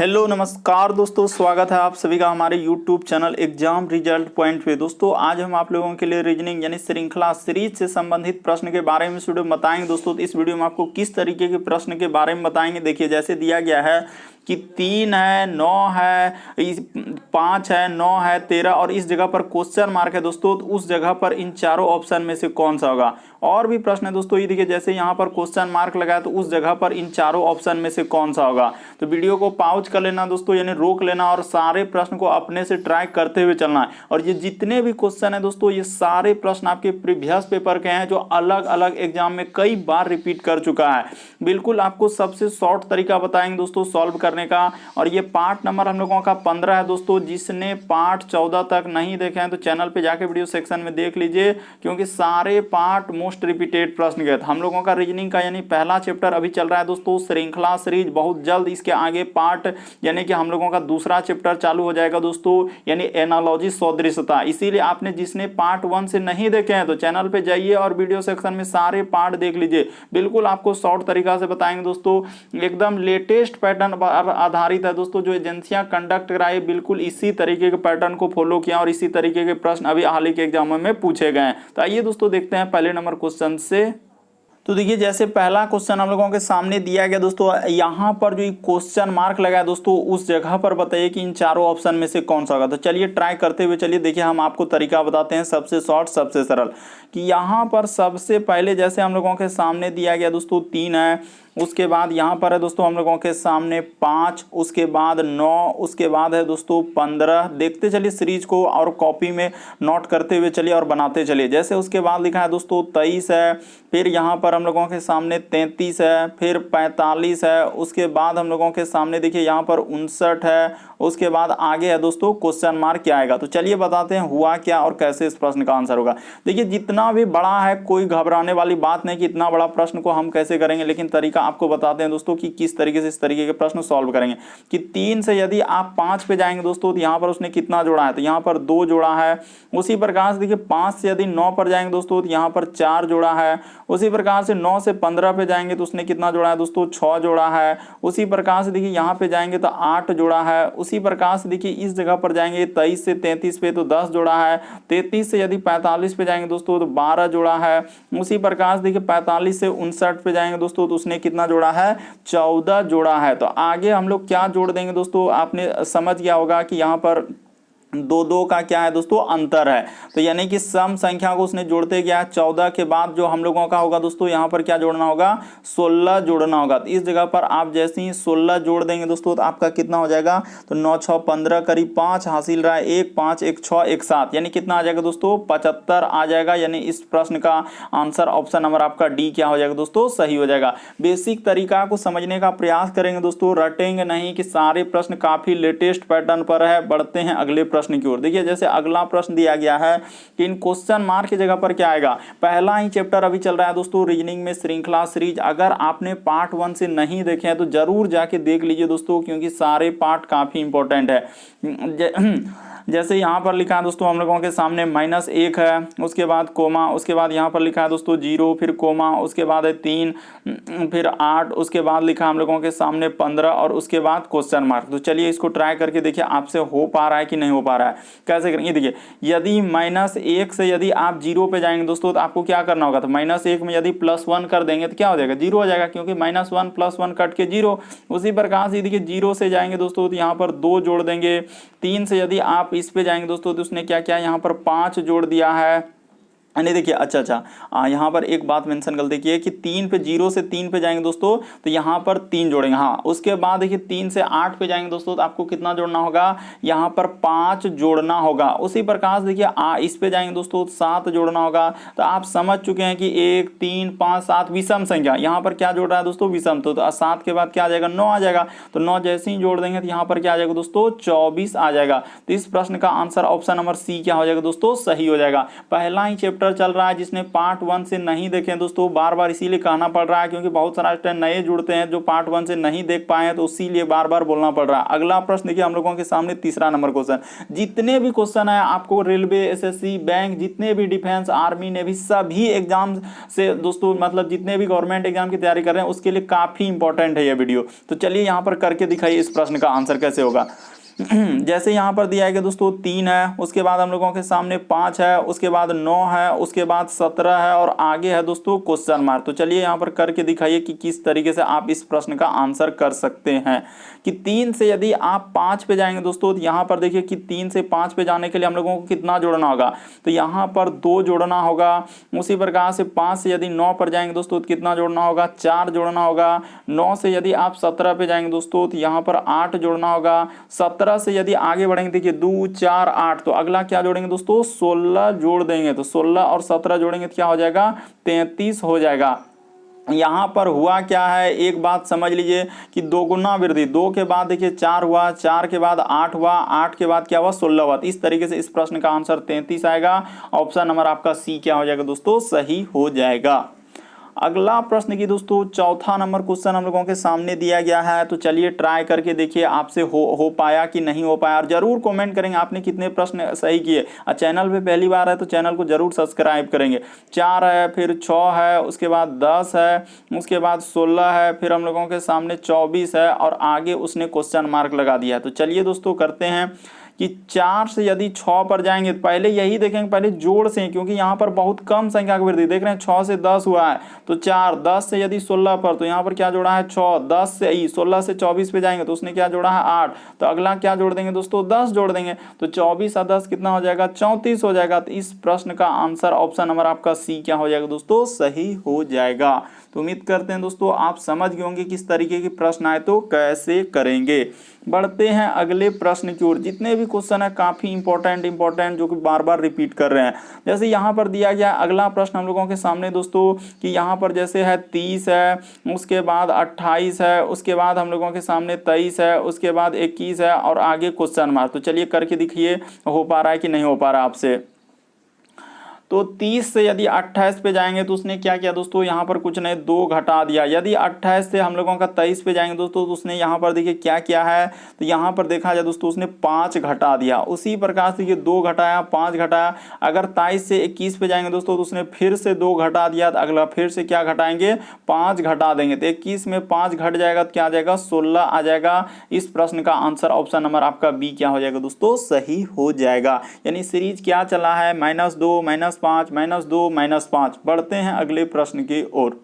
Hello नमस्कार दोस्तों, स्वागत है आप सभी का हमारे YouTube channel exam result point पे। दोस्तों आज हम आप लोगों के लिए रीजनिंग यानी श्रृंखला सीरीज से संबंधित प्रश्न के बारे में इस वीडियो में बताएंगे। दोस्तों तो इस वीडियो में आपको किस तरीके के प्रश्न के बारे में बताएंगे। देखिए जैसे दिया गया है कि 3 है, 9 है, 5 है, 9 है, 13 और इस जगह पर क्वेश्चन मार्क है। दोस्तों तो उस जगह पर इन चारों ऑप्शन में से कौन सा होगा। और भी प्रश्न है दोस्तों, ये देखिए जैसे यहाँ पर क्वेश्चन मार्क लगाया तो उस जगह पर इन चारों ऑप्शन में से कौन सा होगा। तो वीडियो को पॉज कर लेना दोस्तों, यानी रोक लेना और सारे प्रश्न को अपने से ट्राई करते हुए चलना है। और ये जितने भी क्वेश्चन है दोस्तों, ये सारे प्रश्न आपके प्रीवियस पेपर के हैं जो अलग अलग एग्जाम में कई बार रिपीट कर चुका है। बिल्कुल आपको सबसे शॉर्ट तरीका बताएंगे दोस्तों सॉल्व करने का। और ये पार्ट नंबर हम लोगों का 15 है दोस्तों। जिसने पार्ट 14 तक नहीं देखे हैं तो चैनल पे जाके वीडियो सेक्शन में देख लीजिए, क्योंकि सारे पार्ट मोस्ट रिपीटेड प्रश्न गए। हम लोगों का रीजनिंग का यानी पहला चैप्टर अभी चल रहा है दोस्तों, श्रृंखला सीरीज। बहुत जल्द इसके आगे पार्ट यानी कि हम लोगों का दूसरा चैप्टर चालू हो जाएगा दोस्तों, यानी एनालॉजी सदृशता। इसीलिए आपने जिसने पार्ट 1 से नहीं देखे हैं तो चैनल पे जाइए और वीडियो सेक्शन में सारे पार्ट देख लीजिए। बिल्कुल आपको शॉर्ट तरीका से बताएंगे दोस्तों, एकदम लेटेस्ट पैटर्न पर आधारित है दोस्तों। जो एजेंसियां कंडक्ट कराई बिल्कुल इसी तरीके के पैटर्न को फॉलो किया और इसी तरीके के प्रश्न अभी हाल ही के एग्जामों में पूछे गए हैं। तो आइए दोस्तों देखते हैं पहले नंबर क्वेश्चन से। तो देखिए जैसे पहला क्वेश्चन हम लोगों के सामने दिया गया दोस्तों, यहाँ पर जो क्वेश्चन मार्क लगा है दोस्तों उस जगह पर बताइए कि इन चारों ऑप्शन में से कौन सा होगा। तो चलिए ट्राई करते हुए चलिए, देखिए हम आपको तरीका बताते हैं सबसे शॉर्ट सबसे सरल। कि यहाँ पर सबसे पहले जैसे हम लोगों के सामने दिया गया दोस्तों 3 है, उसके बाद यहाँ पर है दोस्तों हम लोगों के सामने 5, उसके बाद 9, उसके बाद है दोस्तों 15। देखते चलिए सीरीज को और कॉपी में नोट करते हुए चलिए और बनाते चलिए। जैसे उसके बाद लिखा है दोस्तों 23 है, फिर यहाँ पर हम लोगों के सामने 33 है, फिर 45 है, उसके बाद हम लोगों के सामने देखिए यहाँ पर 59 है, उसके बाद आगे है दोस्तों क्वेश्चन मार्क क्या आएगा। तो चलिए बताते हैं हुआ क्या और कैसे इस प्रश्न का आंसर होगा। देखिए जितना भी बड़ा है कोई घबराने वाली बात नहीं कि इतना बड़ा प्रश्न को हम कैसे करेंगे, लेकिन तरीका आपको बताते हैं दोस्तों कि किस तरीके से इस तरीके के प्रश्न सॉल्व करेंगे। कि 3 से यदि आप 5 पे जाएंगे दोस्तों तो यहाँ पर उसने कितना जोड़ा है, तो यहाँ पर 2 जोड़ा है। उसी प्रकार से देखिए 5 से यदि 9 पर जाएंगे दोस्तों तो यहाँ पर 4 जोड़ा है। उसी प्रकार से 9 से 15 पे जाएंगे तो उसने कितना जोड़ा है दोस्तों, 6 जोड़ा है। उसी प्रकार से देखिए यहाँ पे जाएंगे तो 8 जोड़ा है। उसी प्रकार से देखिए इस जगह पर जाएंगे 23 से 33 पे तो 10 जोड़ा है। 33 से यदि 45 पे जाएंगे दोस्तों तो 12 जोड़ा है। उसी प्रकार से देखिए 45 से 59 पे जाएंगे दोस्तों तो उसने कितना जोड़ा है, 14 जोड़ा है। तो आगे हम लोग क्या जोड़ देंगे दोस्तों, आपने समझ गया होगा कि यहाँ पर 2-2 का क्या है दोस्तों, अंतर है। तो यानी कि सम संख्या को उसने जोड़ते गया। 14 के बाद जो हम लोगों का होगा दोस्तों यहाँ पर क्या जोड़ना होगा, 16 जोड़ना होगा। तो इस जगह पर आप जैसे ही 16 जोड़ देंगे दोस्तों तो आपका कितना हो जाएगा, तो 9 6 15 करीब 5 हासिल रहा है, 1 5 1 6 1 7, यानी कितना आ जाएगा दोस्तों, 75 आ जाएगा। यानी इस प्रश्न का आंसर ऑप्शन नंबर आपका डी क्या हो जाएगा दोस्तों, सही हो जाएगा। बेसिक तरीका को समझने का प्रयास करेंगे दोस्तों, रटेंगे नहीं कि सारे प्रश्न काफी लेटेस्ट पैटर्न पर है। बढ़ते हैं अगले प्रश्न की ओर। देखिए जैसे अगला प्रश्न दिया गया है कि इन क्वेश्चन मार्क की जगह पर क्या आएगा। पहला ही चैप्टर अभी चल रहा है दोस्तों रीजनिंग में श्रृंखला सीरीज। अगर आपने पार्ट 1 से नहीं देखे हैं तो जरूर जाके देख लीजिए दोस्तों, क्योंकि सारे पार्ट काफी इंपॉर्टेंट है। जैसे यहाँ पर लिखा है दोस्तों हम लोगों के सामने -1 है, उसके बाद कोमा, उसके बाद यहाँ पर लिखा है दोस्तों 0, फिर कोमा, उसके बाद है 3, फिर 8, उसके बाद लिखा हम लोगों के सामने 15 और उसके बाद क्वेश्चन मार्क। तो चलिए इसको ट्राई करके देखिए आपसे हो पा रहा है कि नहीं हो पा रहा है। कैसे करेंगे देखिए, यदि -1 से यदि आप 0 पे जाएंगे दोस्तों तो आपको क्या करना होगा, तो -1 में यदि +1 कर देंगे तो क्या हो जाएगा, 0 हो जाएगा, क्योंकि -1 + 1 कट के 0। उसी प्रकार से देखिए 0 से जाएंगे दोस्तों तो यहाँ पर 2 जोड़ देंगे। 3 से यदि आप इस पे जाएंगे दोस्तों तो उसने क्या किया, यहाँ पर 5 जोड़ दिया है। नहीं देखिए अच्छा यहाँ पर एक बात मेंशन गलती की है कि 3 पे 0 से 3 पे जाएंगे दोस्तों तो यहाँ पर 3 जोड़ेंगे। हाँ उसके बाद देखिए 3 से 8 पे जाएंगे दोस्तों तो आपको कितना जोड़ना होगा, यहाँ पर 5 जोड़ना होगा। उसी प्रकार से देखिए इस पे जाएंगे दोस्तों 7 जोड़ना होगा। तो आप समझ चुके हैं कि 1 3 5 7 विषम संख्या, यहाँ पर क्या जोड़ रहा है दोस्तों, विषम। तो 7 के बाद क्या आ जाएगा, 9 आ जाएगा। तो 9 जैसे ही जोड़ देंगे तो यहाँ पर क्या आ जाएगा दोस्तों, 24 आ जाएगा। तो इस प्रश्न का आंसर ऑप्शन नंबर सी क्या हो जाएगा दोस्तों, सही हो जाएगा। पहला ही चैप्टर चैप्टर चल रहा है जिसने पार्ट 1 से नहीं देखे दोस्तों, बार बार इसीलिए कहना पड़ रहा है क्योंकि बहुत सारा स्टूडेंट नए जुड़ते हैं जो पार्ट 1 से नहीं देख पाए हैं, तो इसीलिए बार बार बोलना पड़ रहा है। अगला प्रश्न देखिए हम लोगों के सामने तीसरा नंबर क्वेश्चन। जितने भी क्वेश्चन है आपको रेलवे, एसएससी, बैंक, जितने भी डिफेंस, आर्मी, नेवी, सभी एग्जाम से दोस्तों मतलब जितने भी गवर्नमेंट एग्जाम की तैयारी कर रहे हैं उसके लिए काफी इंपॉर्टेंट है यह वीडियो। तो चलिए यहाँ पर करके दिखाइए इस प्रश्न का आंसर कैसे होगा। जैसे यहाँ पर दिया है कि दोस्तों 3 है, उसके बाद हम लोगों के सामने 5 है, उसके बाद 9 है, उसके बाद 17 है और आगे है दोस्तों क्वेश्चन मार्क। तो चलिए यहाँ पर करके दिखाइए कि किस तरीके से आप इस प्रश्न का आंसर कर सकते हैं। कि 3 से यदि आप 5 पे जाएंगे दोस्तों, तो यहाँ पर देखिए कि 3 से 5 पे जाने के लिए हम लोगों को कितना जोड़ना होगा, तो यहाँ पर 2 जोड़ना होगा। उसी प्रकार से 5 से यदि 9 पर जाएंगे दोस्तों तो कितना जोड़ना होगा, 4 जोड़ना होगा। 9 से यदि आप 17 पे जाएंगे दोस्तों तो यहाँ पर 8 जोड़ना होगा। 17 से यदि आगे बढ़ेंगे देखिए 2 4 8, तो अगला क्या जोड़ेंगे दोस्तों, 16 जोड़ देंगे। तो 16 और 17 जोड़ेंगे तो क्या हो जाएगा, 33 हो जाएगा। यहाँ पर हुआ क्या है, एक बात समझ लीजिए कि दोगुना वृद्धि, 2 के बाद देखिए 4 हुआ, 4 के बाद 8 हुआ, 8 के बाद क्या हुआ, 16 हुआ। इस तरीके से इस प्रश्न का आंसर 33 आएगा। ऑप्शन नंबर आपका सी क्या हो जाएगा दोस्तों, सही हो जाएगा। अगला प्रश्न की दोस्तों चौथा नंबर क्वेश्चन हम लोगों के सामने दिया गया है। तो चलिए ट्राई करके देखिए आपसे हो पाया कि नहीं हो पाया, और जरूर कमेंट करेंगे आपने कितने प्रश्न सही किए। और चैनल पे पहली बार है तो चैनल को जरूर सब्सक्राइब करेंगे। 4 है, फिर 6 है, उसके बाद 10 है, उसके बाद 16 है, फिर हम लोगों के सामने 24 है और आगे उसने क्वेश्चन मार्क लगा दिया है। तो चलिए दोस्तों करते हैं कि 4 से यदि 6 पर जाएंगे तो पहले यही देखेंगे, पहले जोड़ से, क्योंकि यहाँ पर बहुत कम संख्या की वृद्धि देख रहे हैं। 6 से 10 हुआ है तो 4, 10 से यदि 16 पर, तो यहाँ पर क्या जोड़ा है 6, 10 से 16 से 24 पे जाएंगे तो उसने क्या जोड़ा है 8, तो अगला क्या जोड़ देंगे दोस्तों, 10 जोड़ देंगे। तो 24 और 10 कितना हो जाएगा, 34 हो जाएगा। तो इस प्रश्न का आंसर ऑप्शन नंबर आपका सी क्या हो जाएगा दोस्तों, सही हो जाएगा। तो उम्मीद करते हैं दोस्तों आप समझ गए होंगे किस तरीके के प्रश्न आए तो कैसे करेंगे। बढ़ते हैं अगले प्रश्न की ओर। जितने भी क्वेश्चन है काफी इंपॉर्टेंट जो कि बार बार रिपीट कर रहे हैं। जैसे यहाँ पर दिया गया अगला प्रश्न हम लोगों के सामने दोस्तों कि यहाँ पर जैसे है 30 है, उसके बाद 28 है, उसके बाद हम लोगों के सामने 23 है, उसके बाद 21 है और आगे क्वेश्चन मार्क। तो चलिए करके दिखिए हो पा रहा है कि नहीं हो पा रहा आपसे। तो 30 से यदि 28 पे जाएंगे तो उसने क्या किया दोस्तों, यहाँ पर कुछ नहीं 2 घटा दिया। यदि 28 से हम लोगों का 23 पे जाएंगे दोस्तों तो उसने यहाँ पर देखिए क्या किया है, तो यहाँ पर देखा जाए दोस्तों उसने 5 घटा दिया। उसी प्रकार से ये 2 घटाया, 5 घटाया। अगर 23 से 21 पे जाएंगे दोस्तों तो उसने फिर से 2 घटा दिया, तो अगला फिर से क्या घटाएंगे, 5 घटा देंगे। तो 21 में 5 घट जाएगा तो क्या आ जाएगा, 16 आ जाएगा। इस प्रश्न का आंसर ऑप्शन नंबर आपका बी क्या हो जाएगा दोस्तों, सही हो जाएगा। यानी सीरीज क्या चला है, -2, -5, -2, -5। बढ़ते हैं अगले प्रश्न की ओर।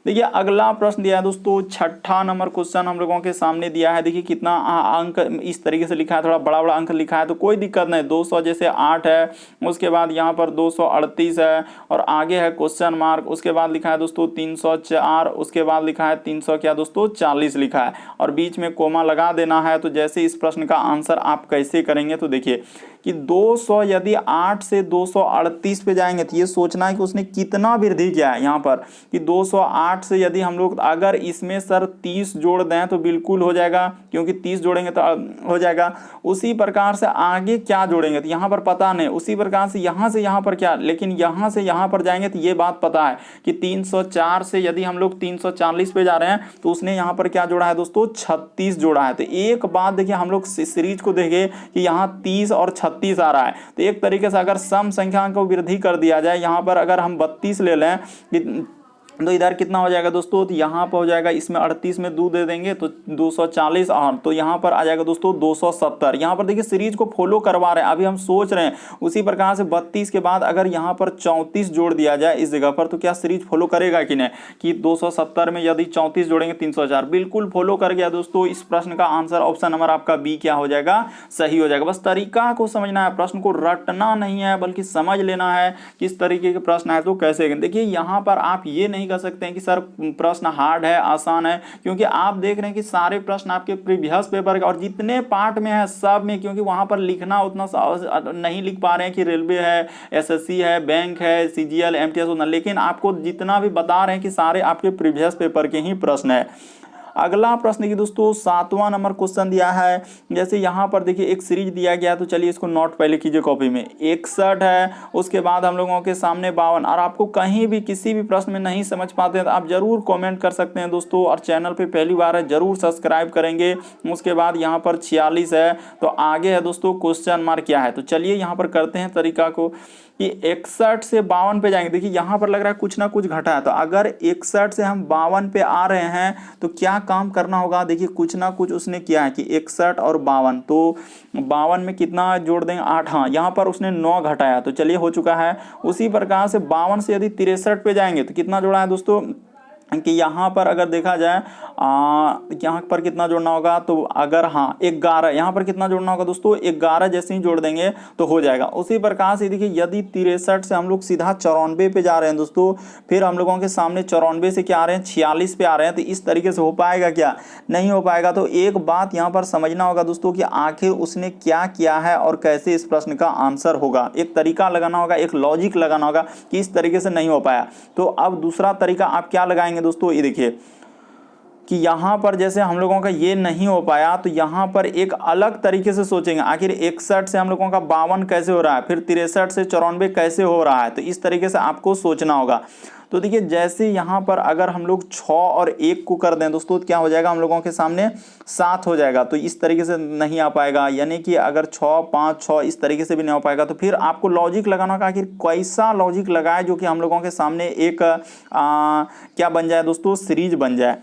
देखिए अगला प्रश्न दिया है दोस्तों, छठा नंबर क्वेश्चन हम लोगों के सामने दिया है। देखिए कितना अंक इस तरीके से लिखा है, थोड़ा बड़ा बड़ा अंक लिखा है तो कोई दिक्कत नहीं। 200 जैसे 8 है, उसके बाद यहाँ पर 238 है और आगे है क्वेश्चन मार्क। उसके बाद लिखा है दोस्तों 304, उसके बाद लिखा है 300 क्या दोस्तों 40 लिखा है और बीच में कोमा लगा देना है। तो जैसे इस प्रश्न का आंसर आप कैसे करेंगे, तो देखिए कि 200 यदि 8 से 238 पे जाएंगे तो ये सोचना है कि उसने कितना वृद्धि किया है। यहाँ पर कि 208 से यदि हम लोग अगर इसमें सर 30 जोड़ दें तो बिल्कुल हो जाएगा, क्योंकि 30 जोड़ेंगे तो हो जाएगा। उसी प्रकार से आगे क्या जोड़ेंगे तो यहाँ पर पता नहीं। उसी प्रकार से यहाँ पर क्या, लेकिन यहाँ से यहाँ पर जाएंगे तो ये बात पता है कि 304 से यदि हम लोग 340 पे जा रहे हैं तो उसने यहाँ पर क्या जोड़ा है दोस्तों, 36 जोड़ा है। तो एक बात देखिए हम लोग सीरीज को देखें कि यहाँ 30 और 36 आ रहा है, तो एक तरीके से अगर सम संख्या को वृद्धि कर दिया जाए, यहाँ पर अगर हम 32 ले लें तो इधर कितना हो जाएगा दोस्तों, तो यहाँ पर हो जाएगा, इसमें 38 में 2 दे देंगे तो 240 और तो यहाँ पर आ जाएगा दोस्तों 270। यहाँ पर देखिए सीरीज को फॉलो करवा रहे हैं, अभी हम सोच रहे हैं। उसी प्रकार से 32 के बाद अगर यहाँ पर 34 जोड़ दिया जाए इस जगह पर तो क्या सीरीज फॉलो करेगा कि नहीं, कि 270 में यदि 34 जोड़ेंगे 304, बिल्कुल फॉलो कर गया दोस्तों। इस प्रश्न का आंसर ऑप्शन नंबर आपका बी क्या हो जाएगा, सही हो जाएगा। बस तरीका को समझना है, प्रश्न को रटना नहीं है बल्कि समझ लेना है किस तरीके के प्रश्न है तो कैसे। देखिए यहाँ पर आप ये नहीं कर सकते हैं कि सर प्रश्न हार्ड है आसान है, क्योंकि आप देख रहे हैं कि सारे प्रश्न आपके प्रीवियस पेपर के और जितने पार्ट में है सब में, क्योंकि वहां पर लिखना उतना नहीं लिख पा रहे हैं कि रेलवे है, एसएससी है, बैंक है, सीजीएल, एमटीएस उतना, लेकिन आपको जितना भी बता रहे हैं कि सारे आपके प्रीवियस पेपर के ही प्रश्न है। अगला प्रश्न की दोस्तों 7वां नंबर क्वेश्चन दिया है। जैसे यहाँ पर देखिए एक सीरीज दिया गया, तो चलिए इसको नोट पहले कीजिए कॉपी में। 61 है, उसके बाद हम लोगों के सामने 52। और आपको कहीं भी किसी भी प्रश्न में नहीं समझ पाते हैं तो आप जरूर कमेंट कर सकते हैं दोस्तों, और चैनल पे पहली बार है जरूर सब्सक्राइब करेंगे। उसके बाद यहाँ पर 46 है, तो आगे है दोस्तों क्वेश्चन मार्क क्या है। तो चलिए यहाँ पर करते हैं तरीका को कि 61 से 52 पे जाएंगे। देखिए यहाँ पर लग रहा है कुछ ना कुछ घटा है, तो अगर 61 से हम 52 पे आ रहे हैं तो क्या काम करना होगा। देखिए कुछ ना कुछ उसने किया है कि 61 और 52, तो 52 में कितना जोड़ देंगे 8। हाँ, यहाँ पर उसने 9 घटाया, तो चलिए हो चुका है। उसी प्रकार से 52 से यदि 63 पे जाएंगे तो कितना जोड़ा है दोस्तों कि यहाँ पर अगर देखा जाए यहाँ पर कितना जोड़ना होगा, तो अगर हाँ 11, यहाँ पर कितना जोड़ना होगा दोस्तों 11 जैसे ही जोड़ देंगे तो हो जाएगा। उसी प्रकार से देखिए यदि 63 से हम लोग सीधा 94 पे जा रहे हैं दोस्तों, फिर हम लोगों के सामने 94 से क्या आ रहे हैं 46 पे आ रहे हैं, तो इस तरीके से हो पाएगा क्या, नहीं हो पाएगा। तो एक बात यहाँ पर समझना होगा दोस्तों कि आखिर उसने क्या किया है और कैसे इस प्रश्न का आंसर होगा। एक तरीका लगाना होगा, एक लॉजिक लगाना होगा कि इस तरीके से नहीं हो पाया। तो अब दूसरा तरीका आप क्या लगाएंगे दोस्तों, ये देखिए कि यहाँ पर जैसे हम लोगों का ये नहीं हो पाया, तो यहाँ पर एक अलग तरीके से सोचेंगे। आखिर 61 से हम लोगों का 52 कैसे हो रहा है, फिर 63 से 94 कैसे हो रहा है, तो इस तरीके से आपको सोचना होगा। तो देखिए जैसे यहाँ पर अगर हम लोग 6 और 1 को कर दें दोस्तों, तो क्या हो जाएगा हम लोगों के सामने 7 हो जाएगा। तो इस तरीके से नहीं आ पाएगा, यानी कि अगर 6 5 6 इस तरीके से भी नहीं हो पाएगा। तो फिर आपको लॉजिक लगाना होगा, आखिर कैसा लॉजिक लगाए जो कि हम लोगों के सामने एक क्या बन जाए दोस्तों, सीरीज बन जाए।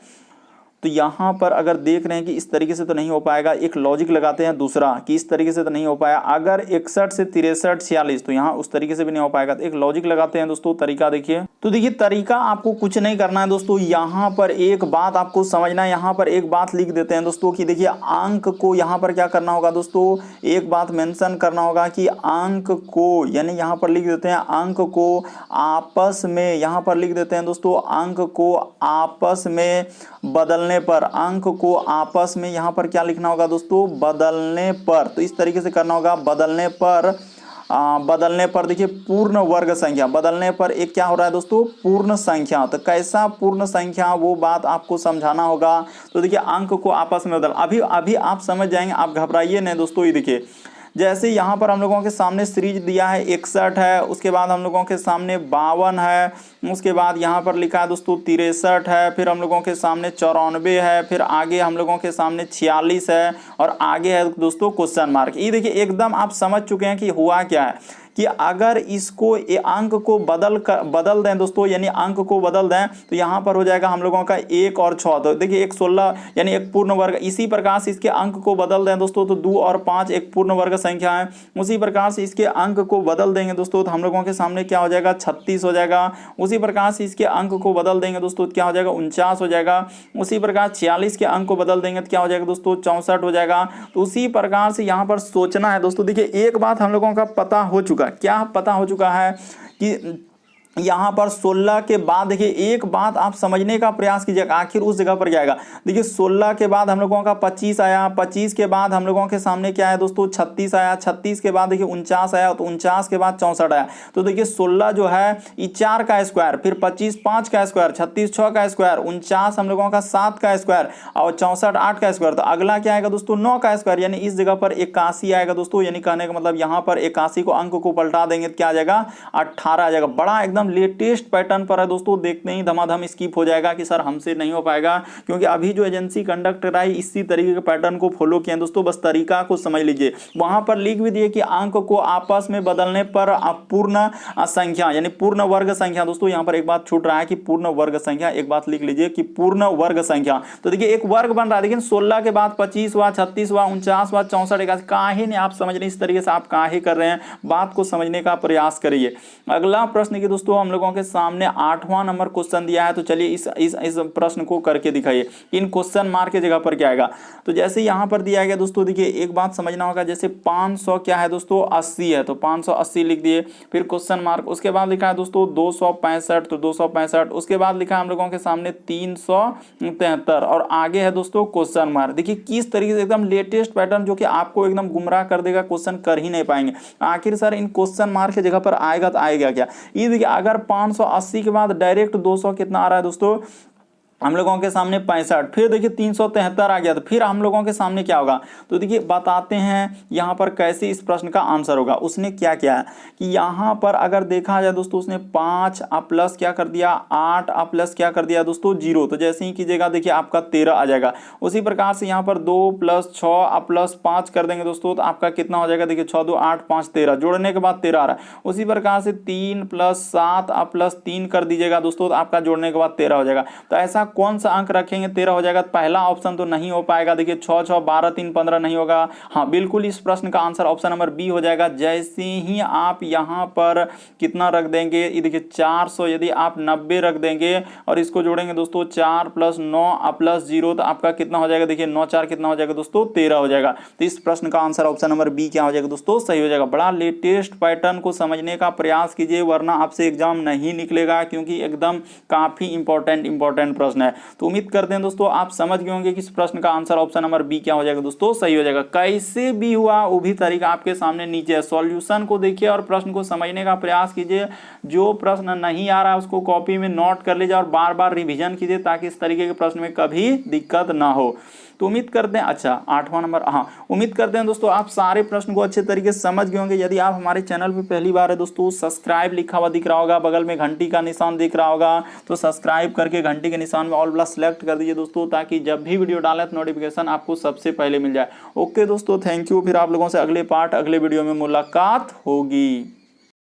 तो यहाँ पर अगर देख रहे हैं कि इस तरीके से तो नहीं हो पाएगा, एक लॉजिक लगाते हैं दूसरा कि इस तरीके से तो नहीं हो पाया। अगर 61 से 63 46, तो यहाँ उस तरीके से भी नहीं हो पाएगा, तो एक लॉजिक लगाते हैं दोस्तों। तरीका देखिए, तो देखिए तरीका आपको कुछ नहीं करना है दोस्तों, यहाँ पर एक बात आपको समझना है। यहाँ पर एक बात लिख देते हैं दोस्तों कि देखिए अंक को यहाँ पर क्या करना होगा दोस्तों, एक बात मेंशन करना होगा कि अंक को, यानी यहाँ पर लिख देते हैं अंक को आपस में, यहाँ पर लिख देते हैं दोस्तों अंक को आपस में बदलने पर, अंक को आपस में यहाँ पर क्या लिखना होगा दोस्तों, बदलने पर। तो इस तरीके से करना होगा, बदलने पर बदलने पर देखिए पूर्ण वर्ग संख्या, बदलने पर एक क्या हो रहा है दोस्तों, पूर्ण संख्या। तो कैसा पूर्ण संख्या, वो बात आपको समझाना होगा। तो देखिए अंक को आपस में बदल, अभी अभी आप समझ जाएंगे, आप घबराइए नहीं दोस्तों। ये देखिए जैसे यहाँ पर हम लोगों के सामने सीरीज दिया है 61 है, उसके बाद हम लोगों के सामने 52 है, उसके बाद यहाँ पर लिखा है दोस्तों 63 है, फिर हम लोगों के सामने 94 है, फिर आगे हम लोगों के सामने 46 है, और आगे है दोस्तों क्वेश्चन मार्क। ये देखिए एकदम आप समझ चुके हैं कि हुआ क्या है कि अगर इसको अंक को बदल दें दोस्तों, यानी अंक को बदल दें, तो यहाँ पर हो जाएगा हम लोगों का 1 और 6। तो देखिए 1 16 यानी एक पूर्ण वर्ग। इसी प्रकार से इसके अंक को बदल दें दोस्तों, तो 2 और 5 एक पूर्ण वर्ग संख्या है। उसी प्रकार से इसके अंक को बदल देंगे दोस्तों, तो हम लोगों के सामने क्या हो जाएगा, 36 हो जाएगा। उसी प्रकार से इसके अंक को बदल देंगे दोस्तों, तो क्या हो जाएगा, 49 हो जाएगा। उसी प्रकार 46 के अंक को बदल देंगे तो क्या हो जाएगा दोस्तों, 64 हो जाएगा। तो उसी प्रकार से यहाँ पर सोचना है दोस्तों। देखिए एक बात हम लोगों का पता हो चुका, क्या पता हो चुका है कि यहाँ पर 16 के बाद देखिए एक बात आप समझने का प्रयास कीजिएगा, आखिर उस जगह पर क्या आएगा। देखिए 16 के बाद हम लोगों का 25 आया, 25 के बाद हम लोगों के सामने क्या है दोस्तों, 36 आया, 36 के बाद देखिए 49 आया, तो 49 के बाद 64 आया। तो देखिए 16 जो है ये 4 का स्क्वायर, फिर 25 5 का स्क्वायर, 36 6 का स्क्वायर, 49 हम लोगों का 7 का स्क्वायर, और 64 8 का स्क्वायर। तो अगला क्या आएगा दोस्तों, 9 का स्क्वायर, यानी इस जगह पर 81 आएगा दोस्तों। यानी कहने का मतलब यहाँ पर 81 को अंक को पलटा देंगे तो क्या आ जाएगा, 18 आ जाएगा। बड़ा एकदम लेटेस्ट पैटर्न पर है दोस्तों, देखते ही धमाधम स्किप हो जाएगा कि सर हमसे नहीं हो पाएगा, क्योंकि अभी जो एजेंसी कंडक्ट कराई इसी तरीके के पैटर्न को फॉलो किया दोस्तों। बस तरीका को समझ लीजिए। वहां पर लिख भी दिए कि अंक को आपस में बदलने पर पूर्ण संख्या यानी पूर्ण वर्ग संख्या। दोस्तों यहाँ पर एक बात छूट रहा है कि पूर्ण वर्ग संख्या, एक बात लिख लीजिए कि पूर्ण वर्ग संख्या। तो देखिए एक वर्ग बन रहा है, लेकिन 16 के बाद 25 हुआ, 36 हुआ, 49 हुआ, 64 81। काहे नहीं आप समझ रहे, इस तरीके से आप काहे कर रहे हैं, बात को समझने का प्रयास करिए। अगला प्रश्न की दोस्तों हम लोगों के सामने 8वां नंबर क्वेश्चन दिया है। तो चलिए इस प्रश्न को करके दिखाइए, इन क्वेश्चन मार्क के जगह पर क्या आएगा। तो जैसे यहाँ पर दिया गया दोस्तों, देखिए एक बात समझना होगा, जैसे 500 क्या है दोस्तों, 80 है, तो 580 लिख दिए, फिर क्वेश्चन मार्क। उसके बाद लिखा है दोस्तों 265, तो 265। उसके बाद लिखा है हम लोगों के सामने 373, और आगे है दोस्तों क्वेश्चन मार्क। देखिए किस तरीके से एकदम लेटेस्ट पैटर्न जो कि आपको एकदम गुमराह कर देगा, क्वेश्चन कर ही नहीं पाएंगे। आखिर सर इन क्वेश्चन मार्क की जगह पर आएगा तो आएगा क्या। ये देखिए अगर 580 के बाद डायरेक्ट 200 कितना आ रहा है दोस्तों, हम लोगों के सामने 65, फिर देखिए 373 आ गया, तो फिर हम लोगों के सामने क्या होगा। तो देखिए बताते हैं यहाँ पर कैसे इस प्रश्न का आंसर होगा। उसने क्या किया है कि यहाँ पर अगर देखा जाए दोस्तों, उसने 5 प्लस क्या कर दिया 8 प्लस क्या कर दिया दोस्तों 0, तो जैसे ही कीजिएगा देखिए आपका 13 आ जाएगा। उसी प्रकार से यहाँ पर 2 प्लस 6 प्लस 5 कर देंगे दोस्तों, तो आपका कितना हो जाएगा, देखिए 6 2 8 5 13, जोड़ने के बाद 13 आ रहा है। उसी प्रकार से 3 प्लस 7 प्लस 3 कर दीजिएगा दोस्तों, तो आपका जोड़ने के बाद 13 हो जाएगा। तो ऐसा कौन सा अंक रखेंगे 13 हो जाएगा। पहला ऑप्शन तो नहीं हो पाएगा, देखिए 6 6 12 3 15 नहीं होगा। हाँ बिल्कुल, इस प्रश्न का आंसर ऑप्शन नंबर बी हो जाएगा। जैसे ही आप यहाँ पर कितना रख देंगे, ये देखिए 400, यदि आप 90 रख देंगे और इसको जोड़ेंगे दोस्तों 4 प्लस 9 प्लस 0, तो आपका कितना हो जाएगा, देखिए 9 4 कितना हो जाएगा दोस्तों 13 हो जाएगा। तो इस प्रश्न का आंसर ऑप्शन नंबर बी क्या हो जाएगा दोस्तों, सही हो जाएगा। बड़ा लेटेस्ट पैटर्न को समझने का प्रयास कीजिए, वरना आपसे एग्जाम नहीं निकलेगा, क्योंकि एकदम काफी इंपॉर्टेंट प्रश्न है। तो उम्मीद करते हैं दोस्तों आप समझ गए होंगे कि इस प्रश्न का आंसर ऑप्शन नंबर बी क्या हो जाएगा दोस्तों, सही हो जाएगा। कैसे भी हुआ वो भी तरीका आपके सामने नीचे है, सॉल्यूशन को देखिए और प्रश्न को समझने का प्रयास कीजिए। जो प्रश्न नहीं आ रहा है उसको कॉपी में नोट कर लीजिए और बार बार रिवीजन कीजिए, ताकि इस तरीके के प्रश्न में कभी दिक्कत ना हो। तो उम्मीद करते हैं, अच्छा 8वां नंबर, हाँ उम्मीद करते हैं दोस्तों आप सारे प्रश्न को अच्छे तरीके से समझ गए होंगे। यदि आप हमारे चैनल पे पहली बार है दोस्तों, सब्सक्राइब लिखा हुआ दिख रहा होगा, बगल में घंटी का निशान दिख रहा होगा, तो सब्सक्राइब करके घंटी के निशान में ऑल प्लस सेलेक्ट कर दीजिए दोस्तों, ताकि जब भी वीडियो डालें तो नोटिफिकेशन आपको सबसे पहले मिल जाए। ओके दोस्तों, थैंक यू। फिर आप लोगों से अगले वीडियो में मुलाकात होगी।